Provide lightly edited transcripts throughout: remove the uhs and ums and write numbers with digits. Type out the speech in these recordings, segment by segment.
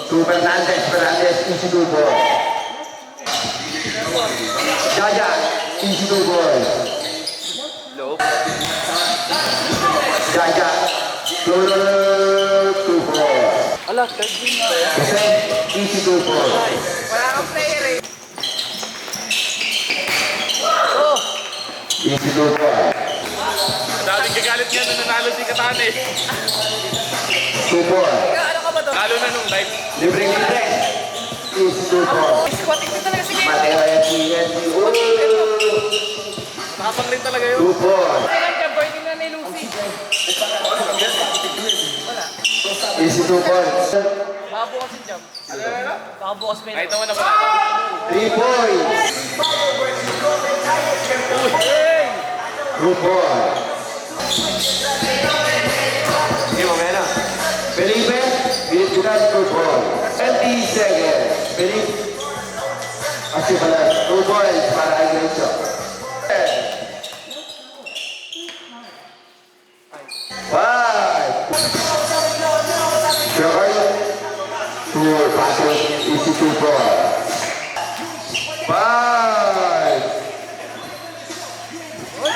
To Fernandez, easy to ball. Jaja, easy to ball. Low. Jaja, low to ball. Ala, third game na. Kasi, easy to ball. Wala kang player eh. Oh! Easy to ball. Daming gagalit niya na nanalo si Katane. To ball. Ano ka ba to? Lalo na nung live. Libre. Easy to ball. Squatting ko talaga si Game. Mateo FCS. Nakapang rin talaga yun. To ball. Kailan ka, birthday na ni Lucy. Wala. Easy to ball. Baka bukas yung jump. Baka bukas may Kahit naman na pala. 3 points. To ball. Sige, mamaya na. Felipe, Villas to ball. 20 seconds. Felipe. Kasi pala, 2 points para Iglesia. 5. George. 2 passes. Easy to ball. 5.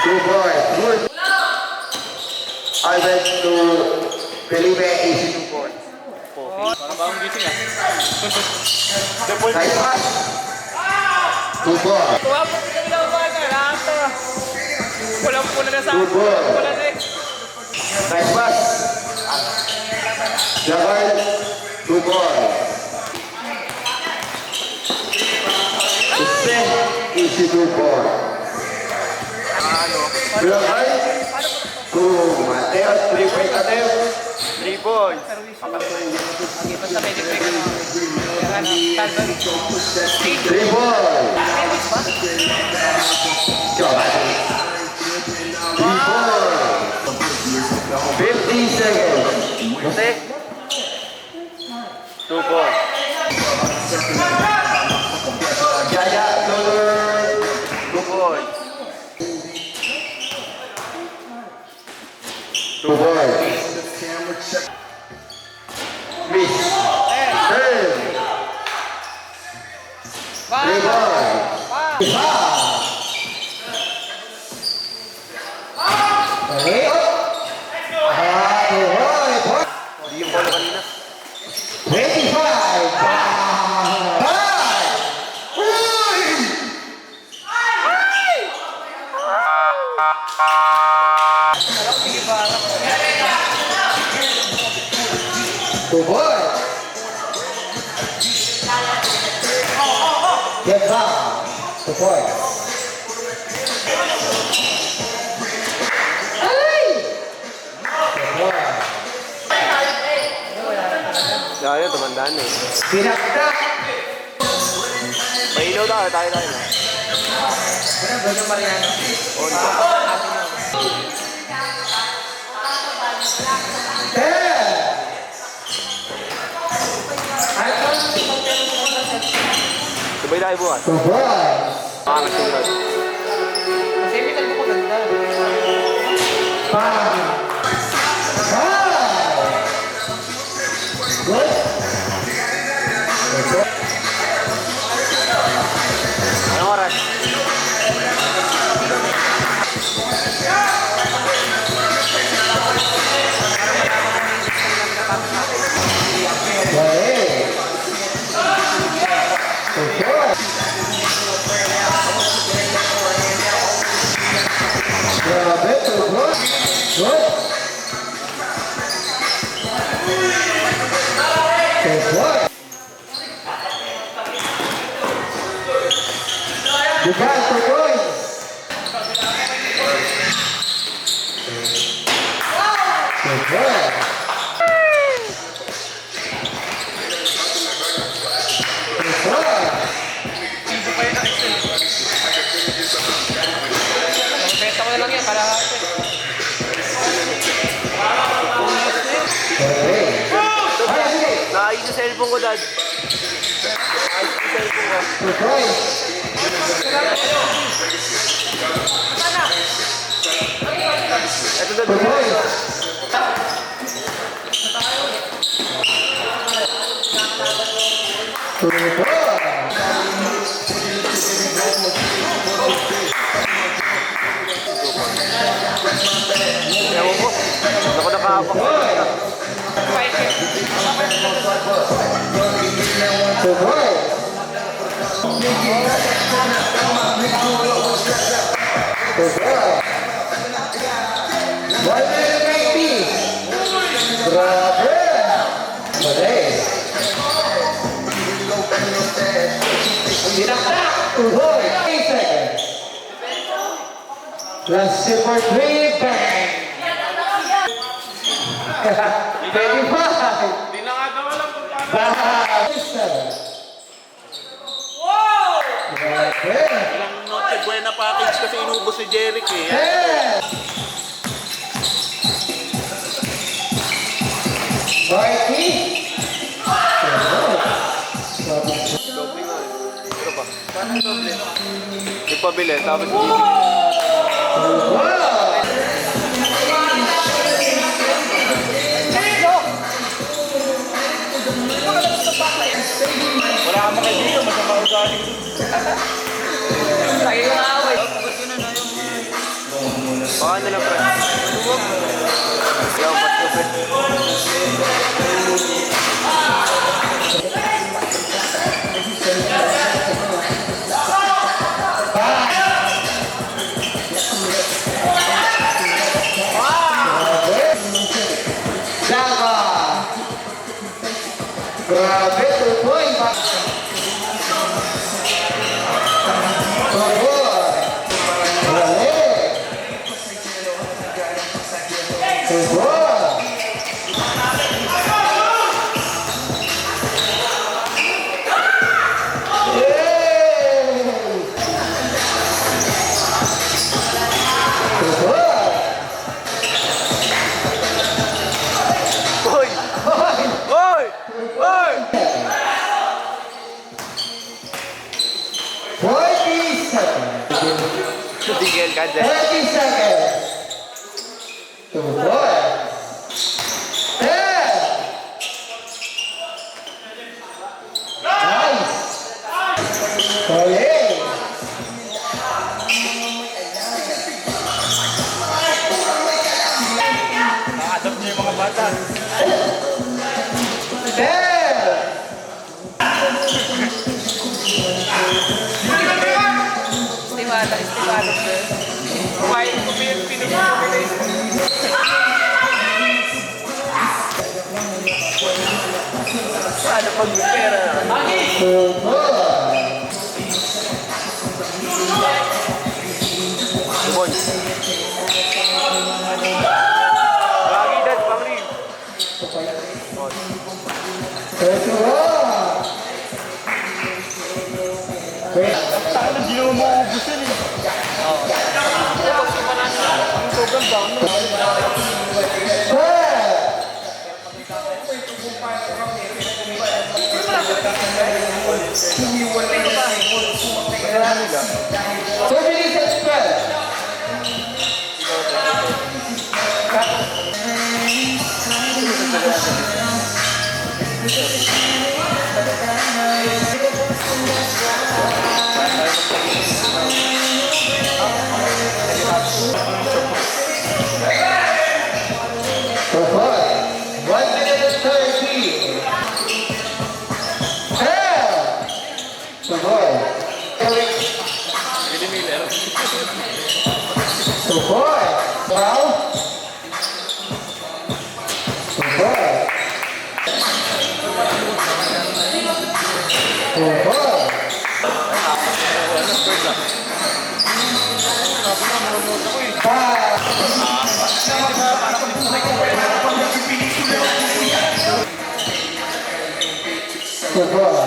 2 points. Good. Albert to Felipe. Easy to ball. Parang bagong gising ah. Nice pass. 2 ball. Tuwa po kami na umaga. Lahat to. Pulang-pula na sa akin. Good ball. Pula na eh. Nice pass. George. 2 ball. Easy to ball. George. To Mateo. 3 points attempt. 3 boys. Basta may defect. Talbot. 3 ball. Coba. 3 ball. 50 seconds. Kasi. 2 boys. Jaya turun. 2 boys. 2 boys. Miss. 10. 3 boys. Hindi yung bola kanina. 25. Two boys. Get back. Two boys. Kaya yun, tumandaan eh. Pinakta. May ilaw tayo na. Ganun Mariano. Sabay tayo bukas. Two boys. Nakasunod. Kasi may kalbo ko ganda. Five. Good. Anong oras? Hey. Two boys. Grabe, two boys. Good. Two boys. Bukan, two boys. Two boys. Benta ko na lang yan. Kalahati. Naayos yung cellphone ko, Dad. Naayos yung cellphone ko. Ito, Dad. Two boys. Ewan ko. Ako nakahapak. Two boys. Two boys. 190. Grabe. Mali. Sinaktak. Two boys. 8 seconds. Last super 3. Bang. 25. Hindi na nga daw alam kung paano. Bang. 7. Grabe. Ilang Noche Buena package kasi inubos ni Jeric eh. 10. 40. Doble nga. Ito ba? Paano doble? May pabili. Sabi ko. Wala ka mga dito, masama ugali. Lagi ko na-away. Baka nila, Fred. Ayaw, ba't ko, Fred? Grabe, 2 points. Hoy! Hoy! Hoy! 40 seconds. Tigil ka dyan. 30 seconds. 2 points. 10. Nice. Solid. Nakadap niya yung mga bata. 10. Estimado, sir. Kumain ko pa yung pinag-pumili. Paano pag may pera na? 2 points. Subon. Lagi dad, pang-ring. 31. Saan na ginawa mo ubus yun eh? Sobrang down no? 2 minutes and 12. So far, 1 minute and 30. 10. So far. So far. Wow. So far. So far.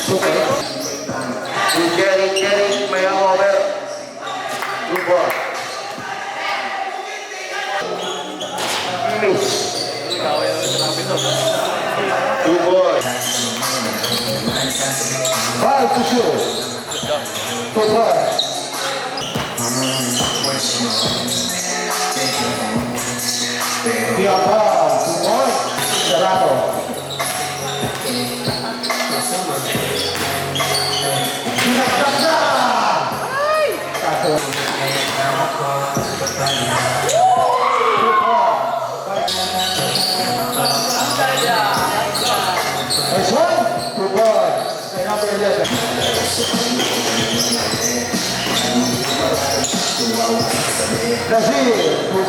So far. Jerry, may over. Good ball. Miss. Good ball. 5 to shoot. Good ball. Beyond bounds. Nice one. 2 points. By number 11. Brazil. 2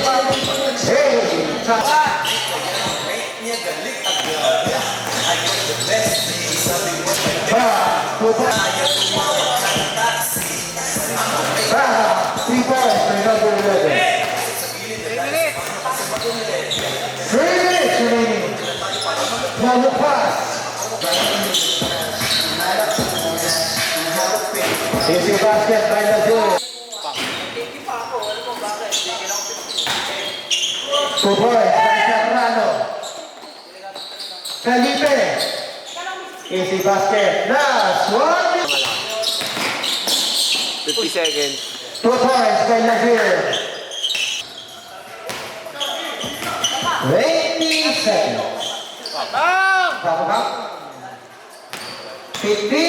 points. Hey. Ba. 2 points. Ba. 3 points. By number 11. 3 minutes remaining. Now the pass. Easy basket by Lazio. 2 points by Serrano. Felipe. Easy basket. Last one. 50 seconds. 2 points by Lazio. 20 seconds. Back. 15.